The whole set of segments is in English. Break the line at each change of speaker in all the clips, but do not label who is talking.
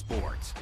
sports.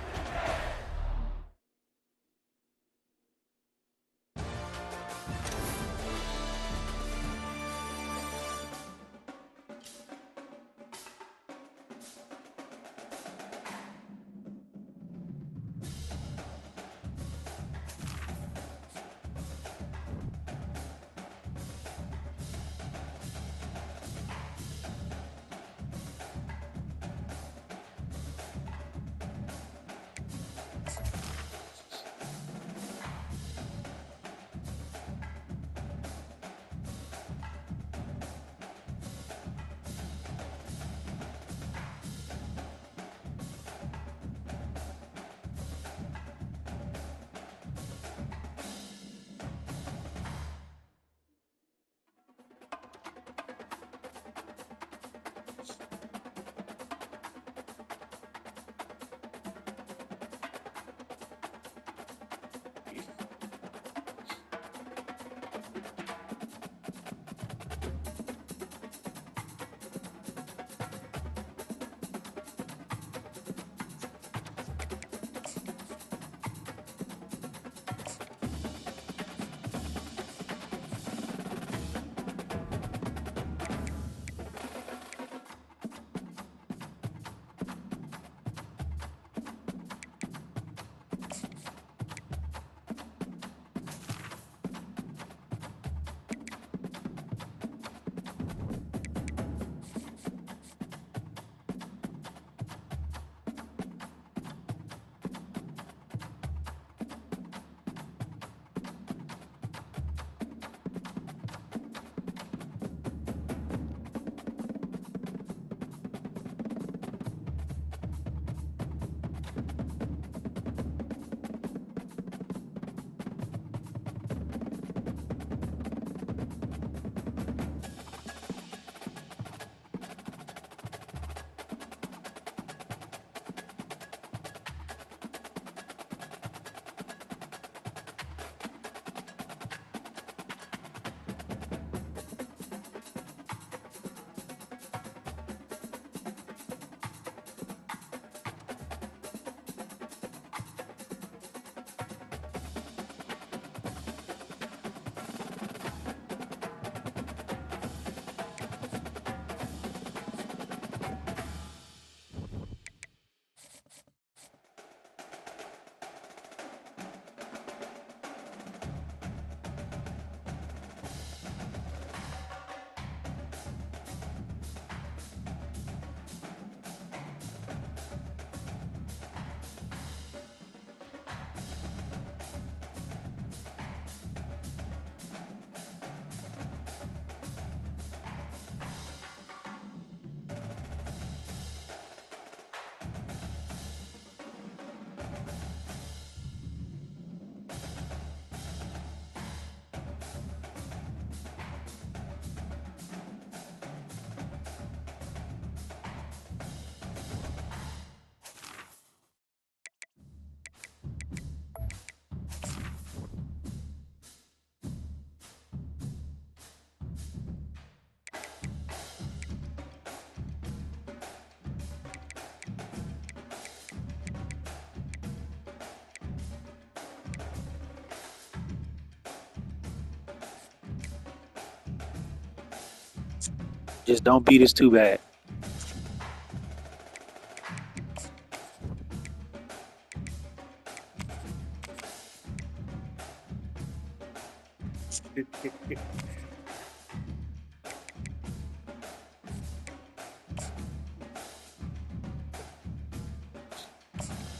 Just don't beat us too bad.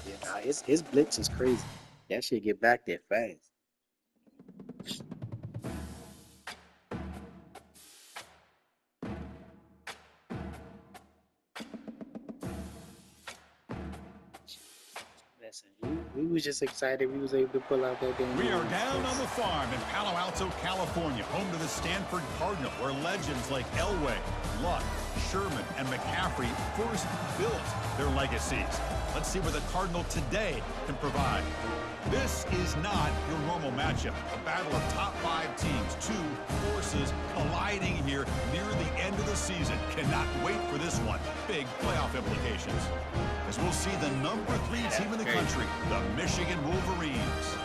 Yeah, nah, his blitz is crazy. That shit get back there fast. Listen, we was just excited we was able to pull out that damn
We are
win.
down on the farm in Palo Alto, California, home to the Stanford Cardinal, where legends like Elway, Luck, Sherman, and McCaffrey first built their legacies. Let's see what the Cardinal today can provide. This is not your normal matchup. A battle of top 5 teams. 2 forces colliding here near the end of the season. Cannot wait for this one. Big playoff implications. As we'll see the number 3 team in the country, the Michigan Wolverines,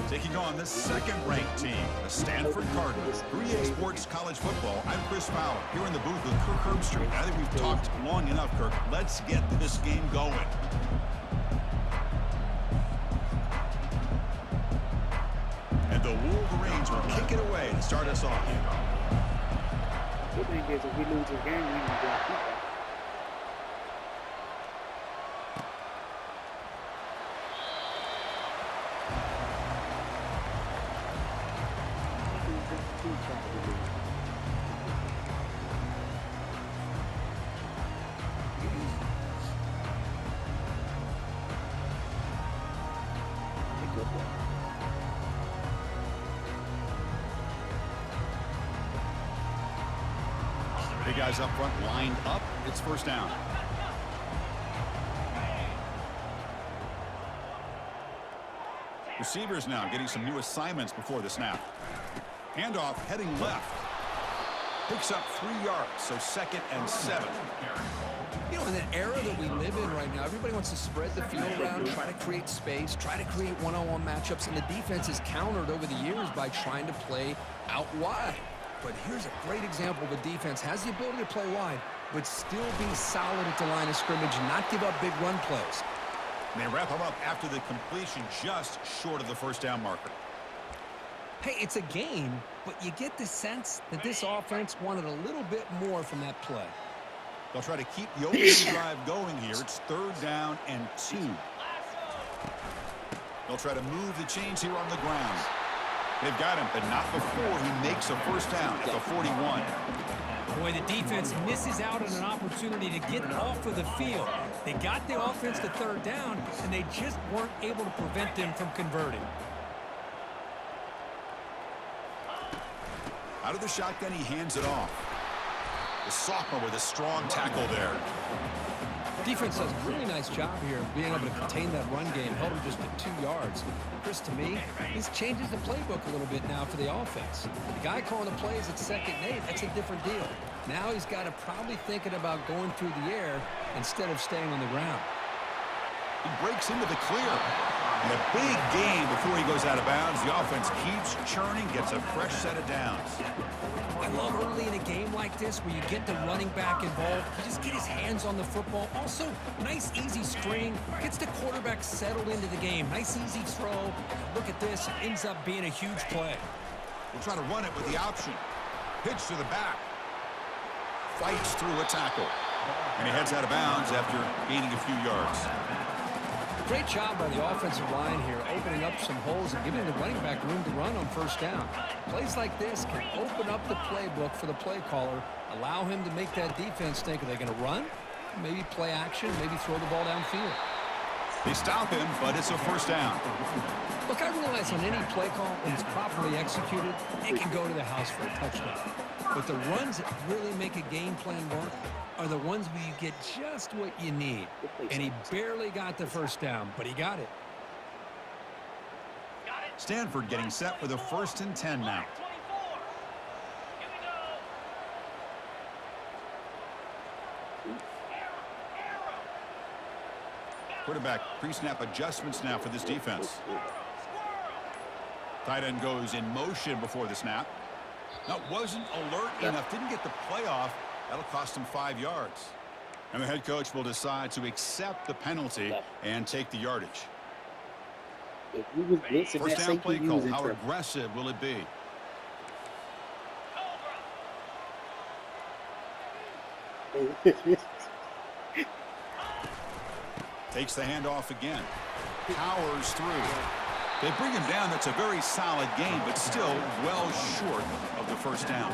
taking on the second-ranked team, the Stanford Cardinals. 3A Sports College Football. I'm Chris Fowler, here in the booth with Kirk Herbstreit. I think we've talked long enough, Kirk. Let's get this game going. And the Wolverines will kick it away to start us off.
The thing is, if we lose this game, we need to keep that.
Big guys up front lined up. It's first down. Receivers now getting some new assignments before the snap. Handoff heading left. Picks up 3 yards, so 2nd and 7.
You know, in the era that we live in right now, everybody wants to spread the field around, try to create space, try to create one-on-one matchups, and the defense is countered over the years by trying to play out wide. But here's a great example of a defense has the ability to play wide, but still be solid at the line of scrimmage and not give up big run plays.
And they wrap them up after the completion just short of the first down marker.
Hey, it's a game, but you get the sense that this offense wanted a little bit more from that play.
They'll try to keep the opening drive going here. It's 3rd down and 2. They'll try to move the chains here on the ground. They've got him, but not before he makes a first down at the 41.
Boy, the defense misses out on an opportunity to get off of the field. They got the offense to 3rd down, and they just weren't able to prevent them from converting.
Out of the shotgun, he hands it off. The sophomore with a strong tackle there.
Defense does a really nice job here of being able to contain that run game, held him just at 2 yards. Chris, to me, this changes the playbook a little bit now for the offense. The guy calling the plays at 2nd and 8, that's a different deal. Now he's got to probably thinking about going through the air instead of staying on the ground.
He breaks into the clear. And a big gain before he goes out of bounds. The offense keeps churning, gets a fresh set of downs.
I love early in a game like this where you get the running back involved. You just get his hands on the football. Also, nice, easy screen. Gets the quarterback settled into the game. Nice, easy throw. Look at this. It ends up being a huge play.
We'll try to run it with the option. Pitch to the back. Fights through a tackle. And he heads out of bounds after gaining a few yards.
Great job by the offensive line here, opening up some holes and giving the running back room to run on first down. Plays like this can open up the playbook for the play caller, allow him to make that defense think, are they going to run? Maybe play action, maybe throw the ball downfield.
They stop him, but it's a first down.
Look, I realize on any play call, when it's properly executed, it can go to the house for a touchdown. But the runs that really make a game plan work are the ones where you get just what you need. And he barely got the first down, but he got it.
Stanford getting set with a 1st and 10 now. Quarterback pre-snap adjustments now for this defense. Tight end goes in motion before the snap. Now, wasn't alert enough, didn't get the play off. That'll cost him 5 yards. And the head coach will decide to accept the penalty and take the yardage.
If we was blitzing
First
that
down
safety,
play
we
call.
was in
How
trouble.
aggressive will it be? Takes the handoff again. Powers through. They bring him down. That's a very solid game, but still well short of the first down.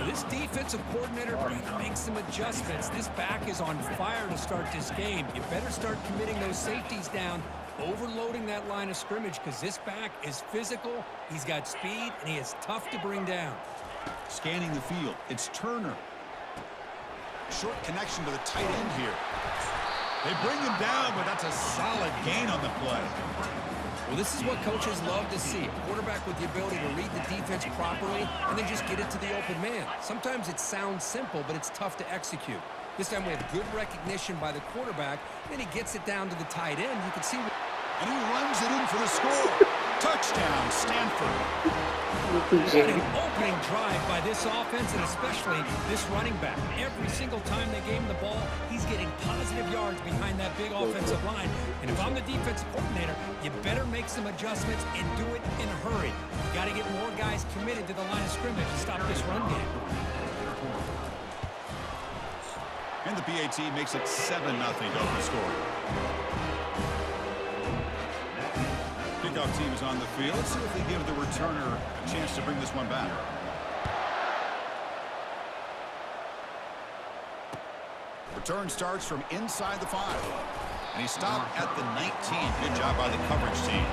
This defensive coordinator makes some adjustments. This back is on fire to start this game. You better start committing those safeties down, overloading that line of scrimmage, because this back is physical, he's got speed, and he is tough to bring down.
Scanning the field. It's Turner. Short connection to the tight end here. They bring him down, but that's a solid gain on the play.
Well, this is what coaches love to see. A quarterback with the ability to read the defense properly and then just get it to the open man. Sometimes it sounds simple, but it's tough to execute. This time we have good recognition by the quarterback. Then he gets it down to the tight end. You can see...
And he runs it in for the score. Touchdown, Stanford.
What an opening drive by this offense, and especially this running back. Every single time they gave him the ball, he's getting positive yards behind that big offensive line. And if I'm the defensive coordinator, you better make some adjustments and do it in a hurry. You got to get more guys committed to the line of scrimmage to stop this run game.
And the PAT makes it 7-0 open score. Kickoff team is on the field. Let's see if they give the returner a chance to bring this one back. Return starts from inside the 5. And he stopped at the 19. Good job by the coverage team.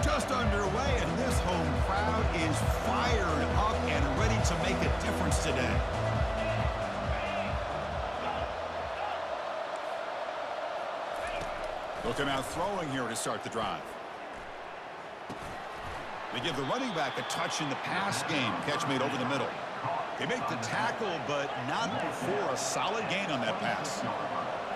Just underway, and this home crowd is fired up and ready to make a difference today. Looking out throwing here to start the drive. They give the running back a touch in the pass game. Catch made over the middle. They make the tackle, but not before a solid gain on that pass.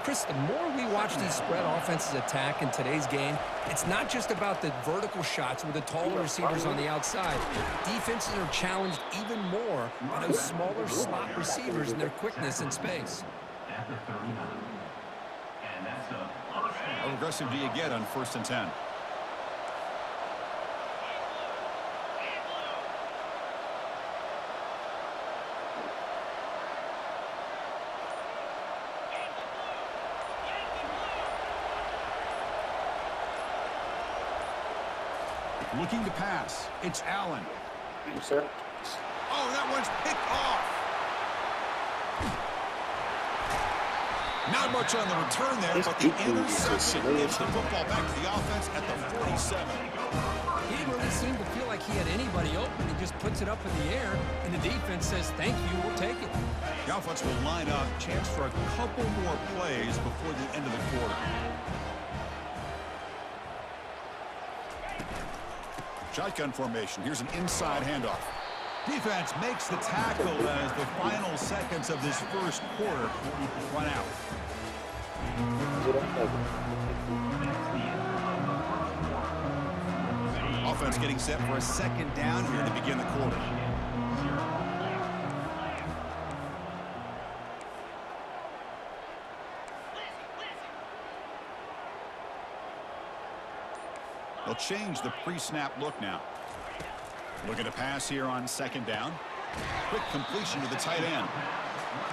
Chris, the more we watch these spread offenses attack in today's game, it's not just about the vertical shots with the taller receivers on the outside. Defenses are challenged even more by those smaller slot receivers and their quickness in space.
How aggressive do you get on 1st and 10? Looking to pass. It's Allen.
Sir.
Oh, that one's picked off. Not much on the return there, but the interception gets the football back to the offense at the 47.
He didn't really seem to feel like he had anybody open. He just puts it up in the air, and the defense says, thank you, we'll take it.
The offense will line up. Chance for a couple more plays before the end of the quarter. Shotgun formation. Here's an inside handoff. Defense makes the tackle as the final seconds of this first quarter run out. Offense getting set for a second down here to begin the quarter. They'll change the pre-snap look now. Looking to pass here on 2nd down. Quick completion to the tight end.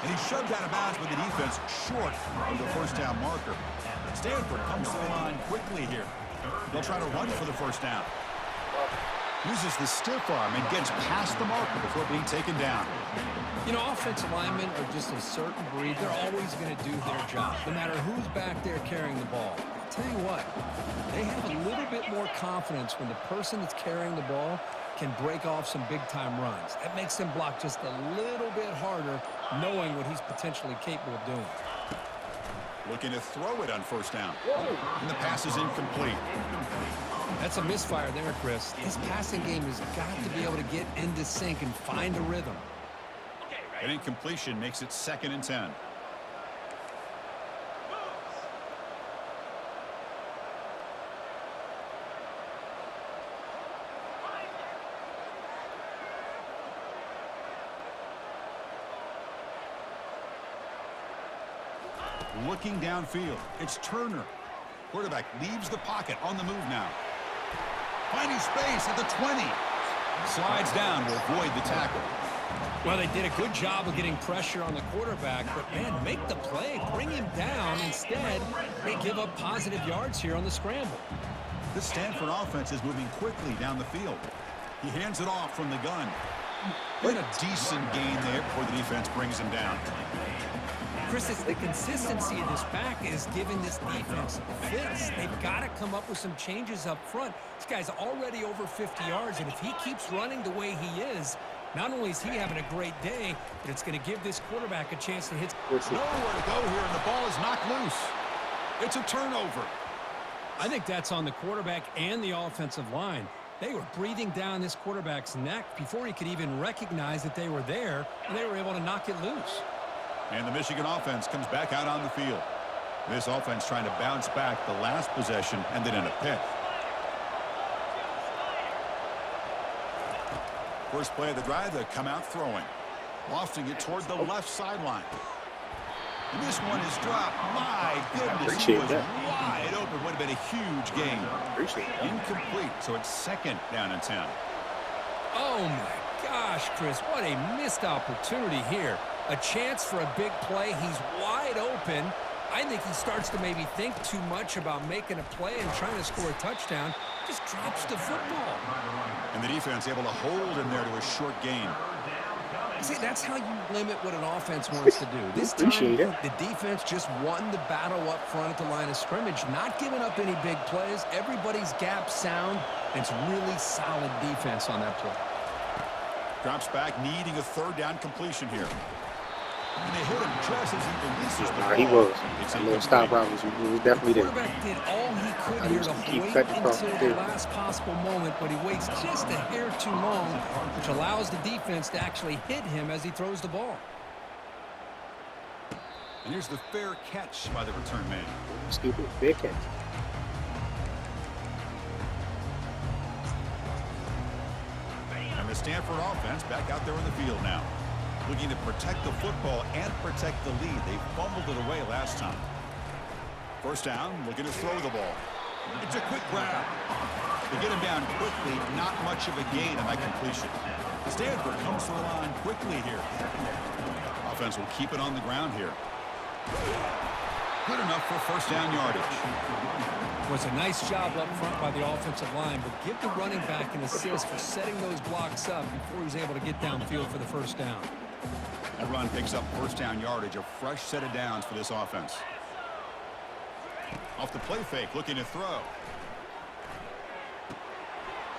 And he's shoved out of bounds with the defense short of the 1st down marker. Stanford comes to the line quickly here. They'll try to run for the 1st down. Uses the stiff arm and gets past the marker before being taken down.
You know, offensive linemen are just a certain breed. They're always going to do their job, no matter who's back there carrying the ball. I'll tell you what, they have a little bit more confidence when the person that's carrying the ball can break off some big-time runs. That makes them block just a little bit harder, knowing what he's potentially capable of doing.
Looking to throw it on 1st down. And the pass is incomplete.
That's a misfire there, Chris. This passing game has got to be able to get into sync and find a rhythm.
An incompletion makes it 2nd and 10. Looking downfield, it's Turner. Quarterback leaves the pocket on the move now. Finding space at the 20. Slides down to avoid the tackle.
Well, they did a good job of getting pressure on the quarterback, but, man, make the play. Bring him down. Instead, they give up positive yards here on the scramble.
This Stanford offense is moving quickly down the field. He hands it off from the gun. And a decent gain there before the defense brings him down.
Chris, it's the consistency of this back is giving this defense fits. They've got to come up with some changes up front. This guy's already over 50 yards, and if he keeps running the way he is, not only is he having a great day, but it's going to give this quarterback a chance to hit.
Nowhere to go here, and the ball is knocked loose. It's a turnover.
I think that's on the quarterback and the offensive line. They were breathing down this quarterback's neck before he could even recognize that they were there, and they were able to knock it loose.
And the Michigan offense comes back out on the field. This offense trying to bounce back. The last possession ended in a pick. First play of the drive, they come out throwing. Lofting it toward the left sideline. And this one is dropped. My goodness, he was wide open. Would have been a huge gain. Incomplete, so it's second down and 10.
Oh, my gosh, Chris, what a missed opportunity here. A chance for a big play. He's wide open. I think he starts to maybe think too much about making a play and trying to score a touchdown. Just drops the football.
And the defense able to hold him there to a short gain.
See, that's how you limit what an offense wants to do. This time, the defense just won the battle up front at the line of scrimmage, not giving up any big plays. Everybody's gap sound. It's really solid defense on that play.
Drops back, needing a third down completion here. And they hit him just as he releases the ball.
He was.
It's
That little stop route was definitely there.
The quarterback did all he could here to wait until the last possible moment, but he waits just a hair too long, which allows the defense to actually hit him as he throws the ball.
And here's the fair catch by the return man.
Stupid big catch.
And the Stanford offense back out there in the field now. Looking to protect the football and protect the lead. They fumbled it away last time. First down, looking to throw the ball. It's a quick grab. They get him down quickly, not much of a gain on that completion. Stanford comes to the line quickly here. Offense will keep it on the ground here. Good enough for first down yardage.
Was a nice job up front by the offensive line, but give the running back an assist for setting those blocks up before he's able to get downfield for the first down.
That run picks up first down yardage, a fresh set of downs for this offense. Off the play fake, looking to throw.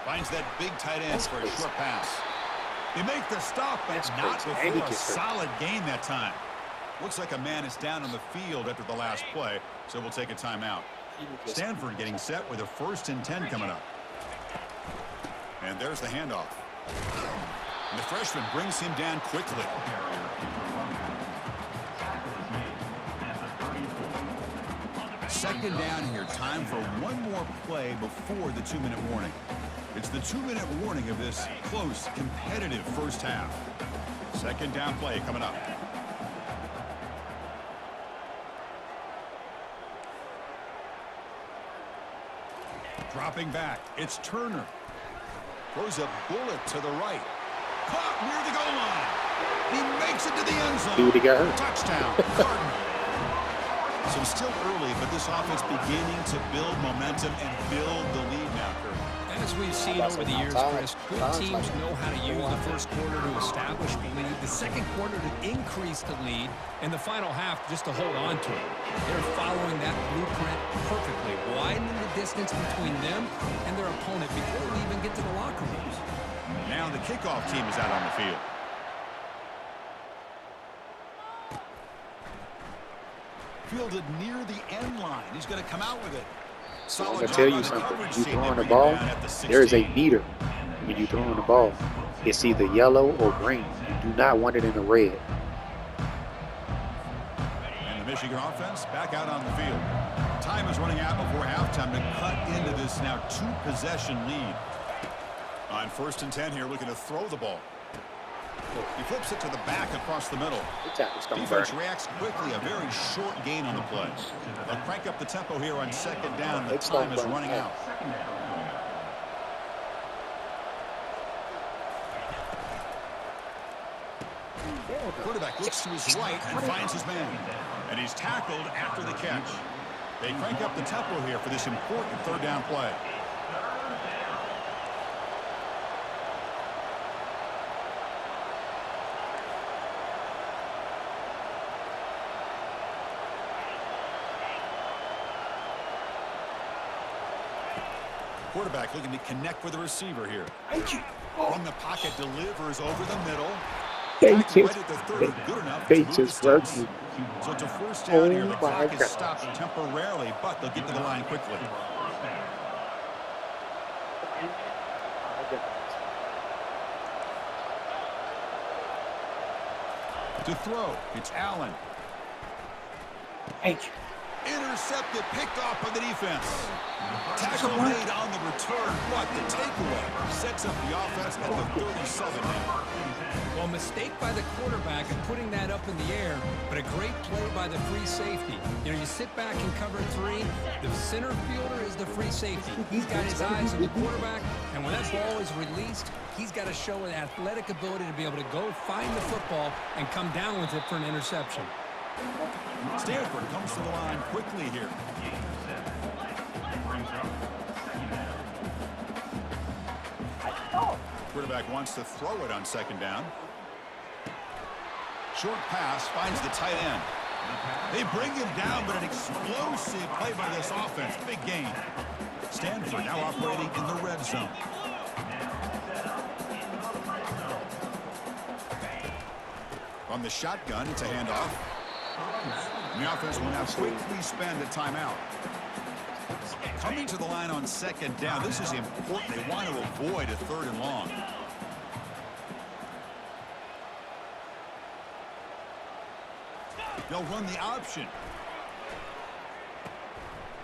Finds that big tight end for a short pass. They make the stop, but not before a solid gain that time. Looks like a man is down on the field after the last play, so we'll take a timeout. Stanford getting set with a 1st and 10 coming up. And there's the handoff. And the freshman brings him down quickly. Second down here. Time for one more play before the 2-minute warning. It's the 2-minute warning of this close, competitive first half. Second down play coming up. Dropping back, it's Turner. Throws a bullet to the right. Caught near the goal line. He makes it to the end zone.
Dude, he got hurt.
Touchdown, Cardinal. So still early, but this offense beginning to build momentum and build the lead now, Kurt.
As we've seen over the years, Chris, good teams know how to use the first quarter to establish the lead, the second quarter to increase the lead, and the final half just to hold on to it. They're following that blueprint perfectly, widening the distance between them and their opponent before we even get to the locker rooms.
Now the kickoff team is out on the field. Fielded near the end line. He's going to come out with it.
I'm going to tell you something. When you throwing the ball, there is a meter when you throwing the ball. It's either yellow or green. You do not want it in the red.
And the Michigan offense back out on the field. Time is running out before halftime to cut into this now 2-possession lead. On 1st and 10 here, looking to throw the ball. He flips it to the back across the middle. Defense reacts quickly. A very short gain on the play. They'll crank up the tempo here on 2nd down. The time is running out. Quarterback looks to his right and finds his man. And he's tackled after the catch. They crank up the tempo here for this important 3rd down play. Quarterback looking to connect with the receiver here.
Thank you.
From the pocket, delivers over the middle.
They
Tackle right
just,
at the 30, good enough
they
to move the
just broke
sticks.
me.
So it's a first
Oh
down here. The
my
clock is
God.
stopped temporarily, but they'll get to the line quickly. To throw, it's Allen.
Thank you.
Intercepted, picked off by the defense. Tackle made on the return, but the takeaway sets up the offense at the 37 now.
Well, mistake by the quarterback of putting that up in the air, but a great play by the free safety. You know, you sit back and cover 3. The center fielder is the free safety. He's got his eyes on the quarterback, and when that ball is released, he's got to show an athletic ability to be able to go find the football and come down with it for an interception.
Stanford comes to the line quickly here. Quarterback wants to throw it on second down. Short pass finds the tight end. They bring him down, but an explosive play by this offense. Big gain. Stanford now operating in the red zone. From the shotgun, it's a handoff. And the offense will now quickly spend a timeout. Coming to the line on second down. This is important. They want to avoid a 3rd and long. They'll run the option.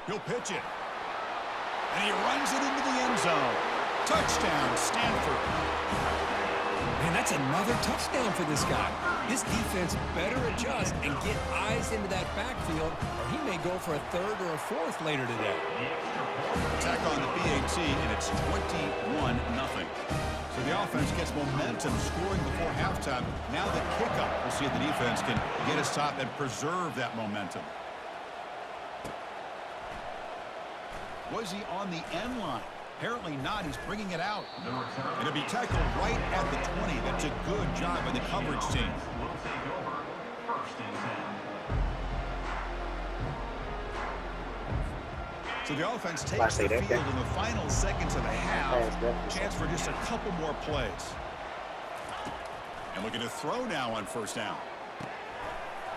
He'll pitch it. And he runs it into the end zone. Touchdown, Stanford.
Man, that's another touchdown for this guy. This defense better adjust and get eyes into that backfield, or he may go for a 3rd or a 4th later today.
Attack on the BAT, and it's 21-0. So the offense gets momentum scoring before halftime. Now the kickoff. We'll see if the defense can get a stop and preserve that momentum. Was he on the end line? Apparently not. He's bringing it out. It'll be tackled right at the 20. That's a good job by the coverage team. So the offense takes the field in the final seconds of the half. Chance for just a couple more plays. And looking to throw now on first down.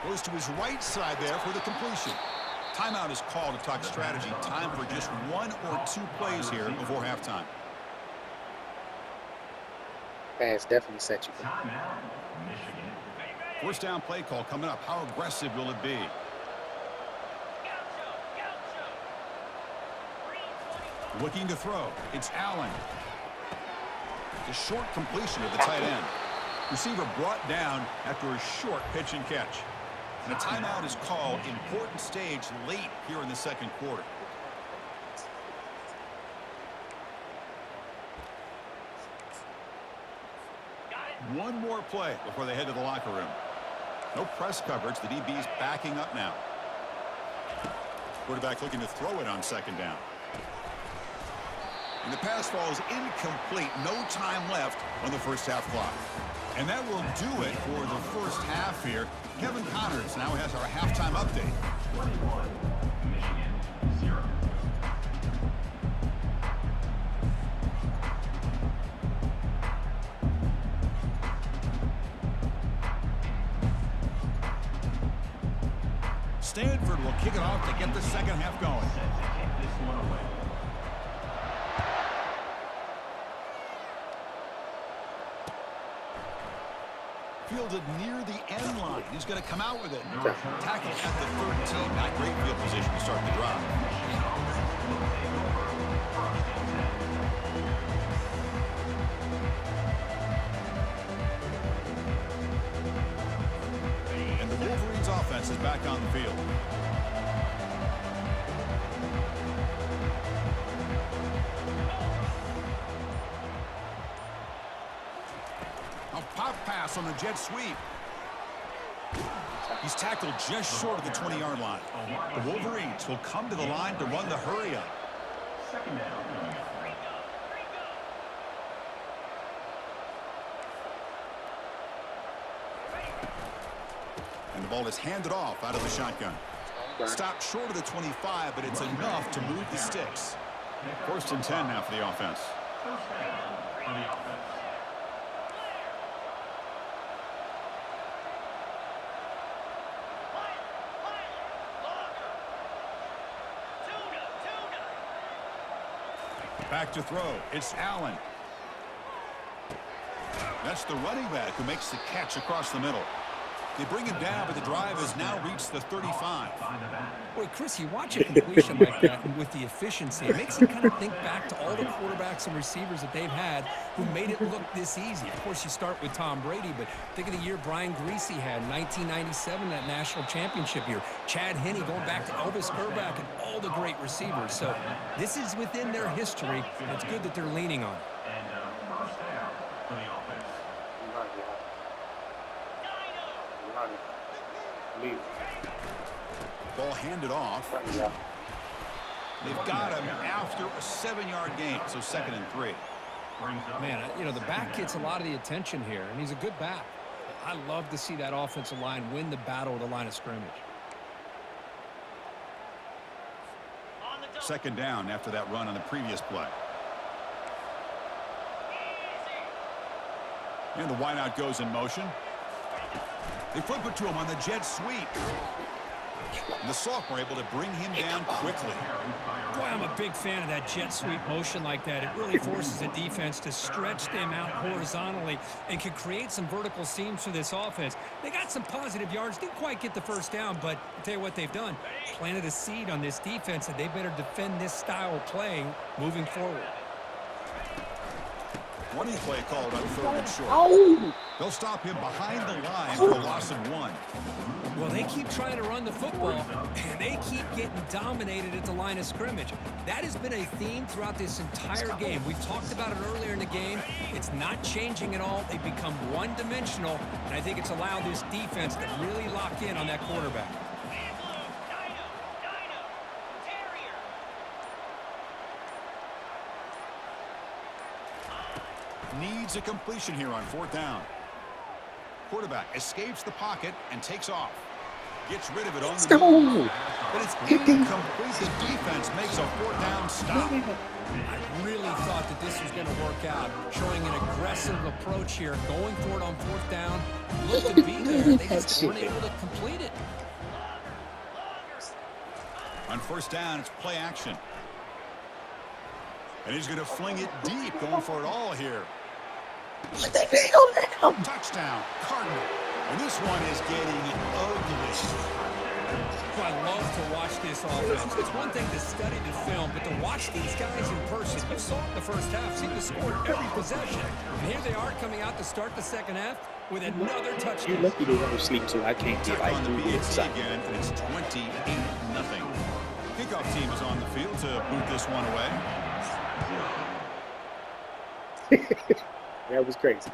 Goes to his right side there for the completion. Timeout is called to talk strategy. Time for just 1 or 2 plays here before halftime.
Pass definitely set you.
First down play call coming up. How aggressive will it be? Looking to throw. It's Allen. It's a short completion of the tight end. Receiver brought down after a short pitch and catch. And a timeout is called. Important stage late here in the second quarter. One more play before they head to the locker room. No press coverage. The DB's backing up now. Quarterback looking to throw it on second down. And the pass falls incomplete. No time left on the first half clock. And that will do it for the first half here. Kevin Connors now has our halftime update.
21, Michigan 0.
Stanford will kick it off to get the second half going.
Take this one away.
Fielded near the end line. He's going to come out with it. Tackle at the 13. Not great field position to start the drive. And the Wolverines offense is back on the field. Pop pass on the jet sweep. He's tackled just short of the 20-yard line. The Wolverines will come to the line to run the hurry up.
Second down.
And the ball is handed off out of the shotgun. Stopped short of the 25, but it's enough to move the sticks. First and 10 now for the offense.
First down for the offense.
Back to throw. It's Allen. That's the running back who makes the catch across the middle. They bring him down, but the drive has now reached the 35.
Boy, Chris, you watch a completion like that, and with the efficiency, it makes you kind of think back to all the quarterbacks and receivers that they've had who made it look this easy. Of course, you start with Tom Brady, but think of the year Brian Griese had, 1997, that national championship year. Chad Henne going back to Elvis Grbac and all the great receivers. So this is within their history, and it's good that they're leaning on it.
And first down for the offense.
Leave.
Ball handed off. They've got him after a 7-yard gain, so 2nd and 3.
Brings up
Man, you know, the back gets a lot of the attention here, and he's a good back. I love to see that offensive line win the battle of the line of scrimmage.
2nd down after that run on the previous play. And the wideout goes in motion. They flip it to him on the jet sweep. And the sophomore able to bring him down quickly.
Boy, I'm a big fan of that jet sweep motion like that. It really forces the defense to stretch them out horizontally and can create some vertical seams for this offense. They got some positive yards, didn't quite get the first down, but I'll tell you what they've done. Planted a seed on this defense, and they better defend this style of play moving forward.
Running play called on 3rd and short. They'll stop him behind the line for a loss of 1.
Well, they keep trying to run the football, and they keep getting dominated at the line of scrimmage. That has been a theme throughout this entire game. We've talked about it earlier in the game. It's not changing at all. They've become one-dimensional, and I think it's allowed this defense to really lock in on that quarterback.
Needs a completion here on 4th down. Quarterback escapes the pocket and takes off. Gets rid of it on the move. But it's incomplete. The defense makes a 4th down stop.
I really thought that this was going to work out, showing an aggressive approach here, going for it on 4th down. Looked to be there. They just weren't able to complete it.
On 1st down, it's play action. And he's going to fling it deep, going for it all here. Touchdown, Cardinal. And this one is getting ugly.
Well, I love to watch this offense. It's one thing to study the film, but to watch these guys in person. You saw it in the first half, seemed to score every possession. And here they are coming out to start the second half with another touchdown.
You're lucky to never sleep, so I can't get
Back on the
like
BAT again, and it's 28-0. Kickoff team is on the field to boot this one away.
That was crazy.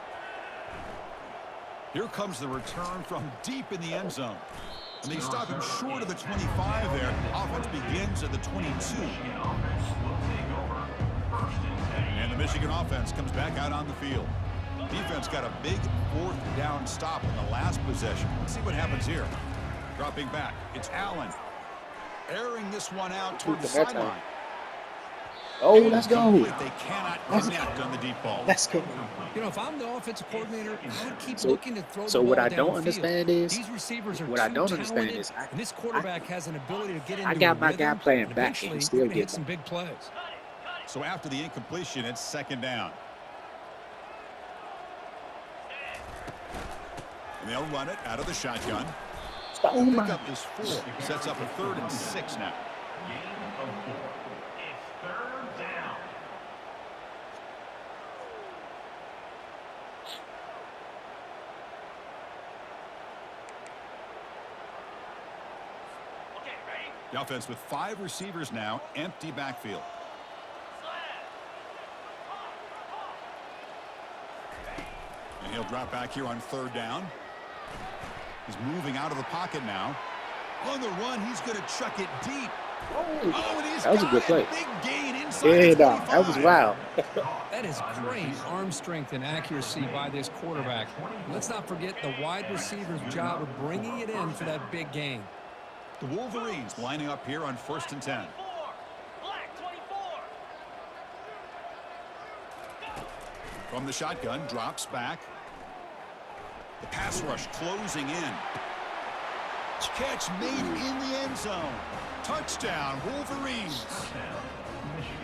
Here comes the return from deep in the end zone. And they stop him short of the 25 there. Offense begins at the 22. And the Michigan offense comes back out on the field. Defense got a big 4th down stop in the last possession. Let's see what happens here. Dropping back. It's Allen. Airing this one out toward the sideline.
Oh, let's go.
They cannot connect on the deep ball.
Let's go.
You know, if I'm the offensive coordinator, I would keep looking to throw the
So
ball
what I
downfield.
don't understand is,
These receivers are
what I
too
don't understand
talented,
is,
and this quarterback has an ability to get into
I got
a
my
rhythm,
guy playing
and
back
eventually
and
he's
still
gonna hit
get
some big plays.
So after the incompletion, it's 2nd down. And they'll run it out of the shotgun.
oh my.
Pickup is 4. Sets up a 3rd and 6 now.
Gain of 4. It's 3rd down.
The offense with 5 receivers now, empty backfield. And he'll drop back here on 3rd down. He's moving out of the pocket now. On the run, he's going to chuck it deep. Oh, and he's
That was a good
got it.
play.
Big gain inside
Yeah,
the
no, that was
25.
wild.
That is great arm strength and accuracy by this quarterback. Let's not forget the wide receiver's job of bringing it in for that big gain.
The Wolverines lining up here on 1st and 10. From the shotgun, drops back. The pass rush closing in. Catch made in the end zone. Touchdown, Wolverines.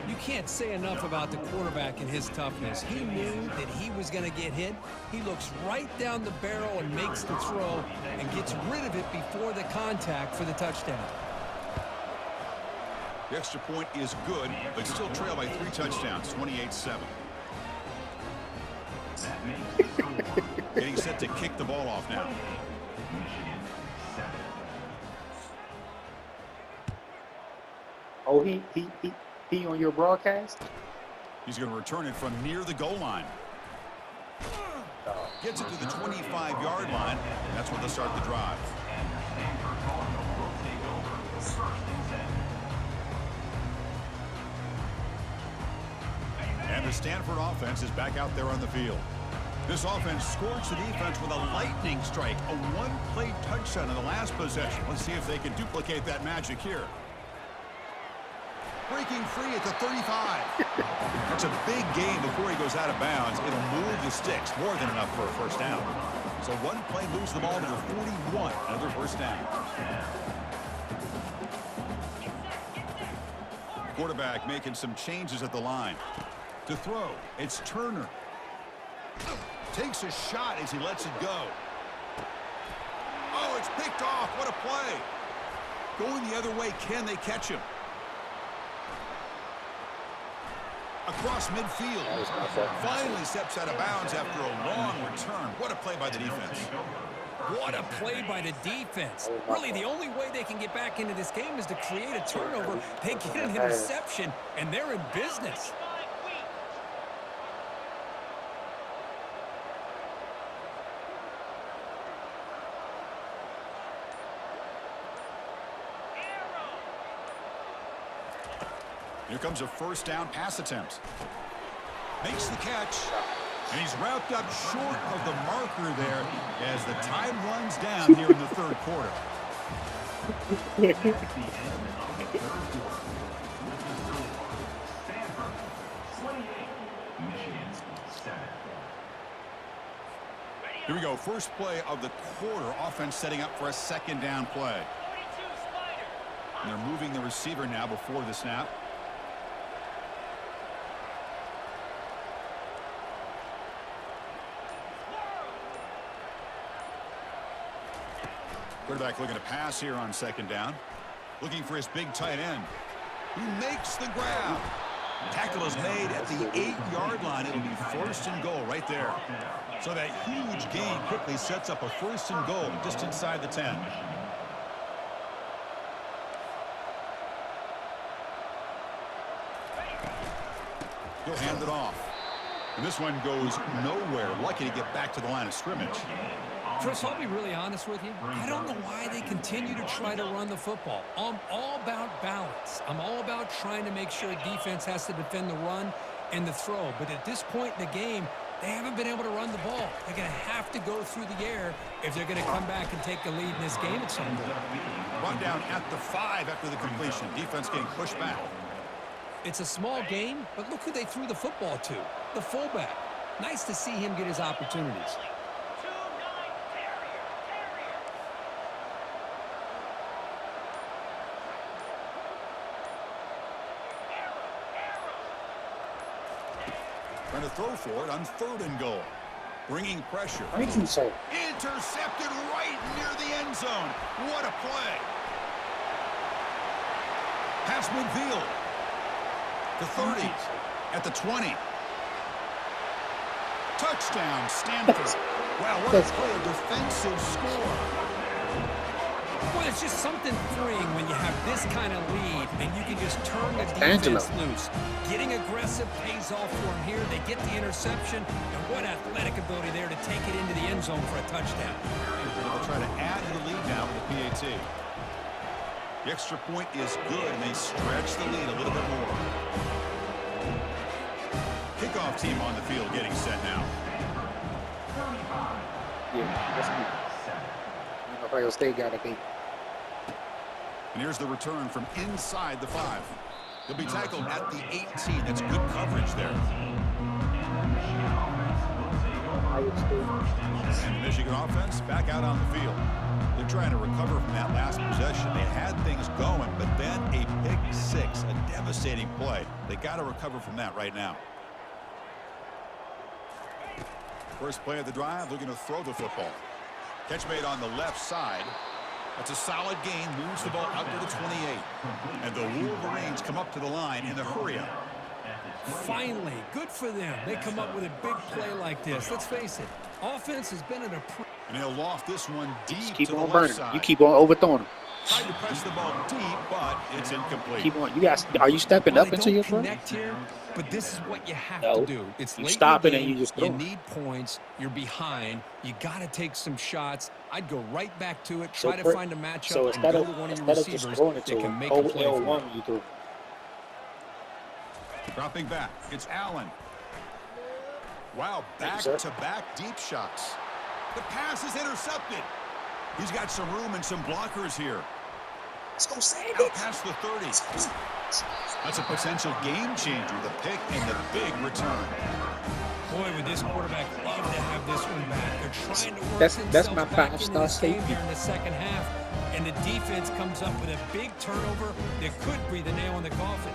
You can't say enough about the quarterback and his toughness. He knew that he was going to get hit. He looks right down the barrel and makes the throw and gets rid of it before the contact for the touchdown.
The extra point is good, but still trail by 3 touchdowns, 28-7. Getting set to kick the ball off now.
Oh, he on your broadcast?
He's going to return it from near the goal line. Gets it to the 25-yard line. And that's where they'll start the drive. And the Stanford offense is back out there on the field. This offense scorched the defense with a lightning strike, a one-play touchdown in the last possession. Let's see if they can duplicate that magic here. Breaking free at the 35. That's a big gain before he goes out of bounds. It'll move the sticks, more than enough for a first down. So one play moves the ball to the 41, another first down. Quarterback making some changes at the line. To throw, it's Turner. Takes a shot as he lets it go. Oh, it's picked off. What a play. Going the other way, can they catch him? Across midfield. Finally steps out of bounds after a long return. What a play by the defense.
What a play by the defense. Really, the only way they can get back into this game is to create a turnover. They get an interception, and they're in business.
Here comes a first down pass attempt. Makes the catch. And he's wrapped up short of the marker there as the time runs down here in the third quarter. Here we go. First play of the quarter. Offense setting up for a second down play. And they're moving the receiver now before the snap. Quarterback looking to pass here on second down. Looking for his big tight end. Who makes the grab. Tackle is made at the 8-yard line. It'll be first and goal right there. So that huge gain quickly sets up a first and goal just inside the 10. He'll hand it off. And this one goes nowhere. Lucky to get back to the line of scrimmage.
Chris, I'll be really honest with you. I don't know why they continue to try to run the football. I'm all about balance. I'm all about trying to make sure defense has to defend the run and the throw. But at this point in the game, they haven't been able to run the ball. They're going to have to go through the air if they're going to come back and take the lead in this game at some point.
Run down at the 5 after the completion. Defense getting pushed back.
It's a small game, but look who they threw the football to. The fullback. Nice to see him get his opportunities.
Trying to throw for it on third and goal. Bringing pressure.
Thank you, sir.
Intercepted right near the end zone. What a play. Pass midfield. The 30. At the 20. Touchdown, Stanford. Wow, what a play. A defensive score.
Well, it's just something freeing when you have this kind of lead and you can just turn the defense loose. Getting aggressive pays off for them here. They get the interception, and what athletic ability there to take it into the end zone for a touchdown.
They'll try to add to the lead now with the PAT. The extra point is good, and they stretch the lead a little bit more. Kickoff team on the field getting set now.
Yeah, that's me. Ohio State got to be.
And here's the return from inside the 5. He'll be tackled at the 18. That's good coverage there.
Iowa State.
And the Michigan offense back out on the field. They're trying to recover from that last possession. They had things going, but then a pick six, a devastating play. They got to recover from that right now. First play of the drive, looking to throw the football. Catch made on the left side. That's a solid gain, moves the ball out to the 28. And the Wolverines come up to the line in the hurry-up.
Finally, good for them. They come up with a big play like this. Let's face it, offense has been in a...
And he'll loft this one deep
Just keep
to the
on
left
burning.
side.
You keep on overthrowing them.
Tried to press the ball deep, but it's incomplete.
Keep on. You guys, are you stepping up into your throw?
Connect here, but this is what you have
No.
to do. It's
You
late
stop
in
it
the
and you
game.
just throw
You
it.
need points. You're behind. You got to take some shots. I'd go right back to it.
So
Try to
per-
find a matchup
So
and
instead
go
of
to one of your
just
receivers
throwing
that
it to
can
him,
make a play for you.
OL1 you throw.
Dropping back, it's Allen. Wow,
Thank you, sir.
back-to-back deep shots. The pass is intercepted. He's got some room and some blockers here.
Let's go save
Out
it.
past the 30. That's a potential game changer, the pick and the big return.
Boy, would this quarterback love to have this one back. They're trying to work
That's
themselves
my
back into
five-star
this game
safety.
here in the second half. And the defense comes up with a big turnover that could be the nail in the coffin.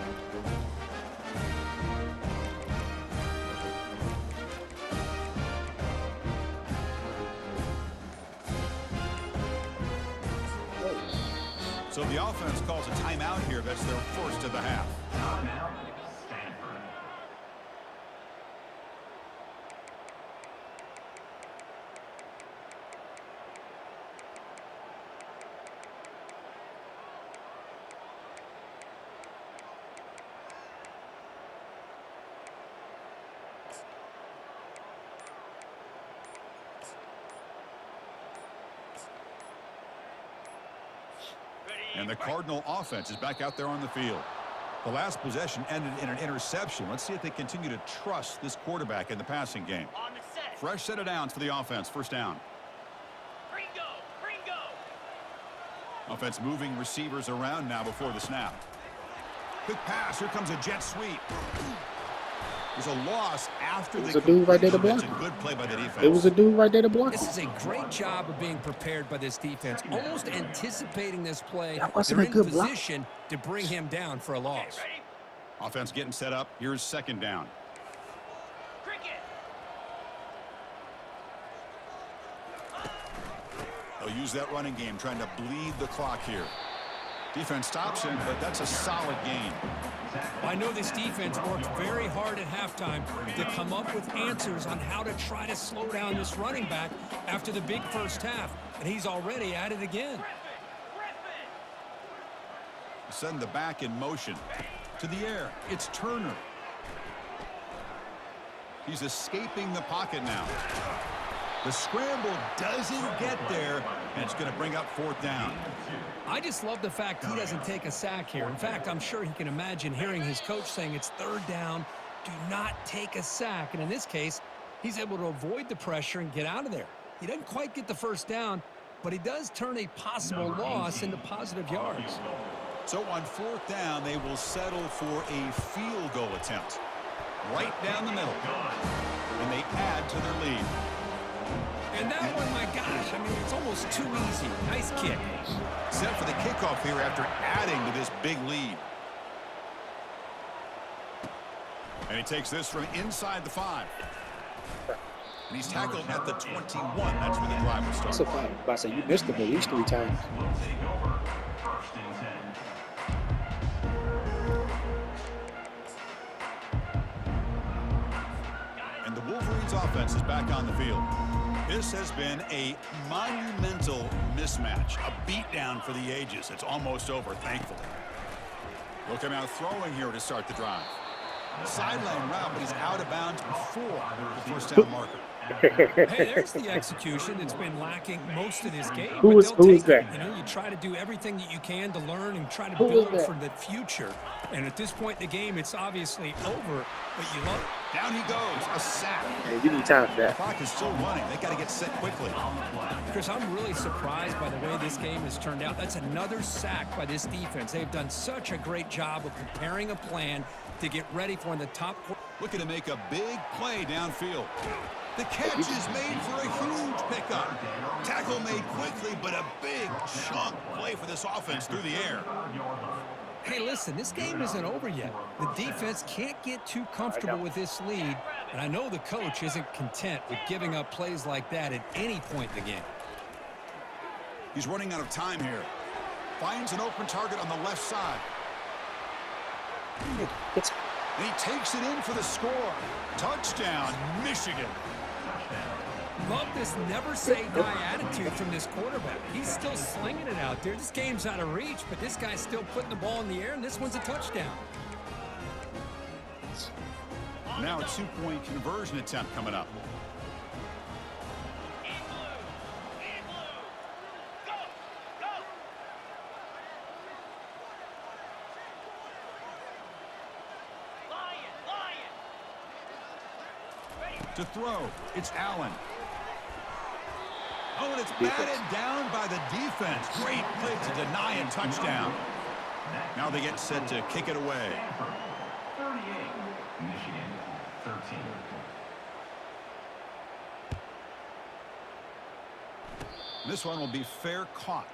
So the offense calls a timeout here. That's their first of the half.
Timeout, Stanford.
And the Cardinal offense is back out there on the field. The last possession ended in an interception. Let's see if they continue to trust this quarterback in the passing game.
On the set.
Fresh set of downs for the offense. First down.
Gringo. Gringo.
Offense moving receivers around now before the snap. Quick pass. Here comes a jet sweep. There's a loss after
There's
the
a dude right there to
completion.
block
That's a good play by the defense.
There was a dude right there to block.
This is a great job of being prepared by this defense, almost anticipating this play.
That wasn't
They're
a good
in
block.
position to bring him down for a loss.
Ready?
Offense getting set up. Here's second down.
Cricket.
They'll use that running game, trying to bleed the clock here. Defense stops him, but that's a solid gain.
I know this defense worked very hard at halftime to come up with answers on how to try to slow down this running back after the big first half, and he's already at it again.
Send the back in motion. To the air, it's Turner. He's escaping the pocket now. The scramble doesn't get there, and it's going to bring up fourth down.
I just love the fact he doesn't take a sack here. In fact, I'm sure he can imagine hearing his coach saying it's third down, do not take a sack. And in this case, he's able to avoid the pressure and get out of there. He doesn't quite get the first down, but he does turn a possible loss into positive yards.
So on fourth down, they will settle for a field goal attempt. Right down the middle. And they add to their lead.
And that one, my gosh, I mean, it's almost too easy. Nice kick.
Set for the kickoff here after adding to this big lead. And he takes this from inside the 5. And he's tackled at the 21. That's where the drive will
That's
start.
a fight. But I say you missed him at least 3 times.
Will take over. First and 10.
And the Wolverines offense is back on the field. This has been a monumental mismatch, a beatdown for the ages. It's almost over, thankfully. Look him out throwing here to start the drive. Sideline route, but he's out of bounds before the first down marker.
Hey, there's the execution that's been lacking most of this game.
Who
but
is-
they'll
who is
take it.
that?
You know, you try to do everything that you can to learn and try to
Who
build
is that?
for the future. And at this point in the game, it's obviously over, but you love it.
Down he goes, a sack.
Yeah, you need time for
The
that.
clock is still running. They got to get set quickly.
Chris, I'm really surprised by the way this game has turned out. That's another sack by this defense. They've done such a great job of preparing a plan to get ready for when the top.
Looking to make a big play downfield. The catch is made for a huge pickup. Tackle made quickly, but a big chunk play for this offense through the air.
Hey, listen, this game isn't over yet. The defense can't get too comfortable with this lead, and I know the coach isn't content with giving up plays like that at any point in the game.
He's running out of time here. Finds an open target on the left side. And he takes it in for the score. Touchdown, Michigan.
Love this never-say-die attitude from this quarterback. He's still slinging it out there. This game's out of reach, but this guy's still putting the ball in the air, and this one's a touchdown.
Now a two-point conversion attempt coming up.
In blue. In blue. Go. Go. Lion. Lion. Ready.
To throw, it's Allen. Oh, and it's batted down by the defense. Great play to deny a touchdown. Now they get set to kick it away.
38, Michigan 13.
This one will be fair caught.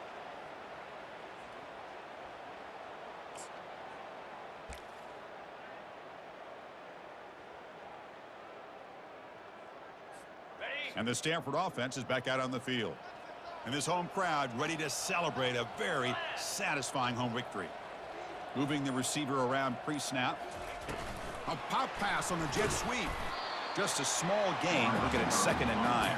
And the Stanford offense is back out on the field. And this home crowd ready to celebrate a very satisfying home victory. Moving the receiver around pre-snap. A pop pass on the jet sweep. Just a small gain. Look at it, 2nd and 9.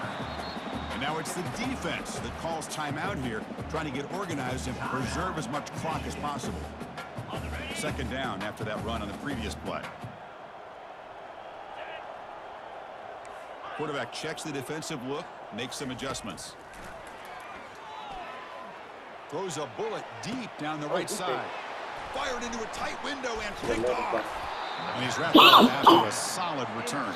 And now it's the defense that calls timeout here, trying to get organized and preserve as much clock as possible. 2nd down after that run on the previous play. Quarterback checks the defensive look, makes some adjustments. Throws a bullet deep down the right side. Fired into a tight window and picked off. And he's wrapped up after a solid return.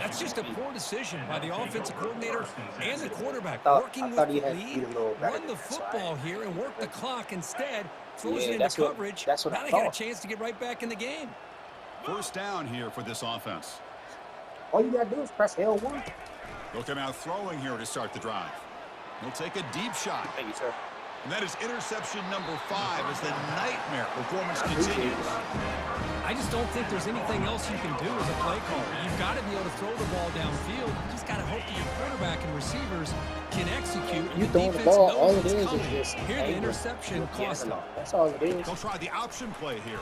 That's just a poor decision by the offensive coordinator and the quarterback.
I
Working with
thought
the
he had to be a
lead,
little better
run the
than that, so
football here and work the clock instead. Throws
Yeah,
it
that's
into
what-
coverage.
that's what
Now
I
they got a
thought.
chance to get right back in the game.
1st down here for this offense.
All you gotta do is press L1.
They'll come out throwing here to start the drive. He'll take a deep shot.
Thank you, sir.
And that is interception number 5 as the nightmare performance continues.
I just don't think there's anything else you can do as a play caller. You've got to be able to throw the ball downfield. You just got to hope that your quarterback and receivers can execute.
You
And
throwing the
defense
ball,
knows
all it
it's
is
coming.
just
Here, the
angle.
interception cost them.
That's all it is.
They'll try the option play here.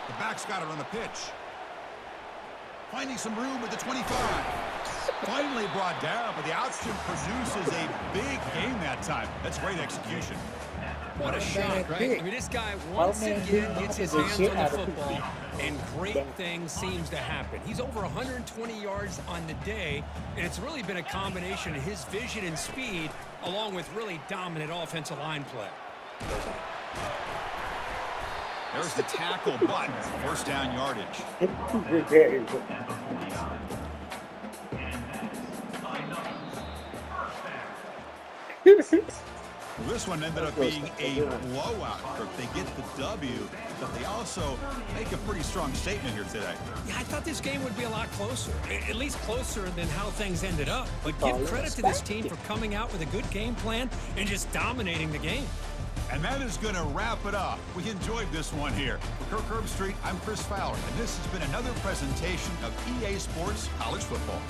The back's got it on the pitch. Finding some room at the 25. Finally brought down, but the option produces a big gain that time. That's great execution.
What a shot, right? I mean, this guy once
man
again
did
gets his
the
hands
shit
on the
out of
football,
people.
and great things seems to happen. He's over 120 yards on the day, and it's really been a combination of his vision and speed, along with really dominant offensive line play.
There's the tackle, but 1st down yardage.
Very good.
This one ended up being a blowout. They get the W, but they also make a pretty strong statement here today.
Yeah, I thought this game would be a lot closer, at least closer than how things ended up. But give credit to this team for coming out with a good game plan and just dominating the game.
And that is going to wrap it up. We enjoyed this one here. For Kirk Herbstreit, I'm Chris Fowler, and this has been another presentation of EA Sports College Football.